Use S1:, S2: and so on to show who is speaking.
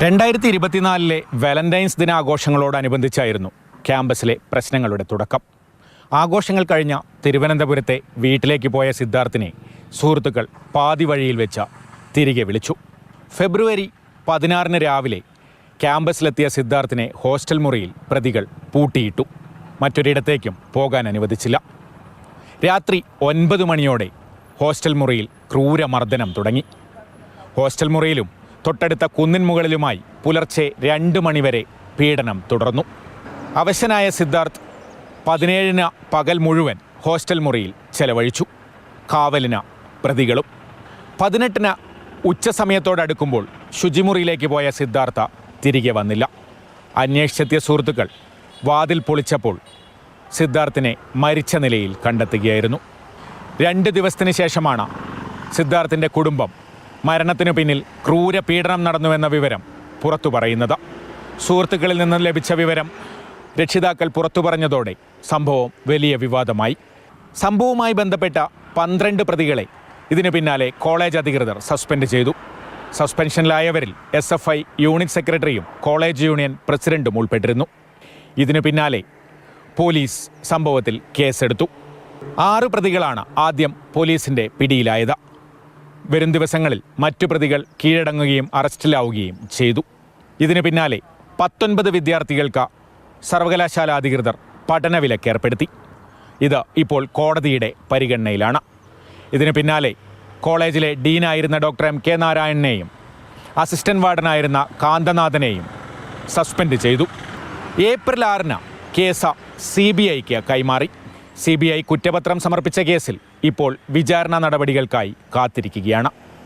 S1: 2024 Valentine's ദിനാഘോഷങ്ങളോടനുബന്ധിച്ചായിരുന്നു ക്യാമ്പസിലെ പ്രശ്നങ്ങളുടെ തുടക്കം. ആഘോഷങ്ങൾ കഴിഞ്ഞ തിരുവനന്തപുരത്തെ വീട്ടിലേക്ക് പോയ സിദ്ധാർത്ഥിനെ സുഹൃത്തുക്കൾ പാതി വഴിയിൽ വെച്ച് തിരികെ വിളിച്ചു. ഫെബ്രുവരി 16 രാവിലെ ക്യാമ്പസിലെത്തിയ സിദ്ധാർത്ഥിനെ ഹോസ്റ്റൽ മുറിയിൽ പ്രതികൾ പൂട്ടിയിട്ടു. മറ്റൊരിടത്തേക്കും പോകാൻ അനുവദിച്ചില്ല. രാത്രി 9 മണിയോടെ ഹോസ്റ്റൽ മുറിയിൽ ക്രൂരമർദ്ദനം തുടങ്ങി. ഹോസ്റ്റൽ മുറിയിലും തൊട്ടടുത്ത കുന്നിൻ മുകളിലുമായി പുലർച്ചെ 2 മണിവരെ പീഡനം തുടർന്നു. അവശനായ സിദ്ധാർത്ഥ് 17-ന് പകൽ മുഴുവൻ ഹോസ്റ്റൽ മുറിയിൽ ചെലവഴിച്ചു. കാവലിന് പ്രതികളും. 18-ന് ഉച്ചസമയത്തോടടുക്കുമ്പോൾ ശുചിമുറിയിലേക്ക് പോയ സിദ്ധാർത്ഥ തിരികെ വന്നില്ല. അന്വേഷിച്ചെത്തിയ സുഹൃത്തുക്കൾ വാതിൽ പൊളിച്ചപ്പോൾ സിദ്ധാർത്ഥിനെ മരിച്ച നിലയിൽ കണ്ടെത്തുകയായിരുന്നു. 2 ദിവസത്തിന് ശേഷമാണ് സിദ്ധാർത്ഥിൻ്റെ കുടുംബം മരണത്തിനു പിന്നിൽ ക്രൂര പീഡനം നടന്നുവെന്ന വിവരം പുറത്തു പറയുന്നത്. സുഹൃത്തുക്കളിൽ നിന്ന് ലഭിച്ച വിവരം രക്ഷിതാക്കൾ പുറത്തു പറഞ്ഞതോടെ സംഭവം വലിയ വിവാദമായി. സംഭവവുമായി ബന്ധപ്പെട്ട 12 പ്രതികളെ ഇതിനു പിന്നാലെ കോളേജ് അധികൃതർ സസ്പെൻഡ് ചെയ്തു. സസ്പെൻഷനിലായവരിൽ SFI യൂണിറ്റ് സെക്രട്ടറിയും കോളേജ് യൂണിയൻ പ്രസിഡന്റും ഉൾപ്പെട്ടിരുന്നു. ഇതിനു പിന്നാലെ പോലീസ് സംഭവത്തിൽ കേസെടുത്തു. 6 പ്രതികളാണ് ആദ്യം പോലീസിൻ്റെ പിടിയിലായത്. വരും ദിവസങ്ങളിൽ മറ്റു പ്രതികൾ കീഴടങ്ങുകയും അറസ്റ്റിലാവുകയും ചെയ്തു. ഇതിനു പിന്നാലെ 19 വിദ്യാർത്ഥികൾക്ക് സർവകലാശാല അധികൃതർ പഠനവിലക്ക് ഏർപ്പെടുത്തി. ഇത് ഇപ്പോൾ കോടതിയുടെ പരിഗണനയിലാണ്. ഇതിനു പിന്നാലെ കോളേജിലെ ഡീനായിരുന്ന ഡോക്ടർ MK നാരായണനെയും അസിസ്റ്റന്റ് വാർഡനായിരുന്ന കാന്തനാഥനെയും സസ്പെൻഡ് ചെയ്തു. ഏപ്രിൽ 6-ന് കേസ് CBIക്ക് കൈമാറി. CBI കുറ്റപത്രം സമർപ്പിച്ച കേസിൽ ഇപ്പോൾ വിചാരണ നടപടികൾക്കായി കാത്തിരിക്കുകയാണ്.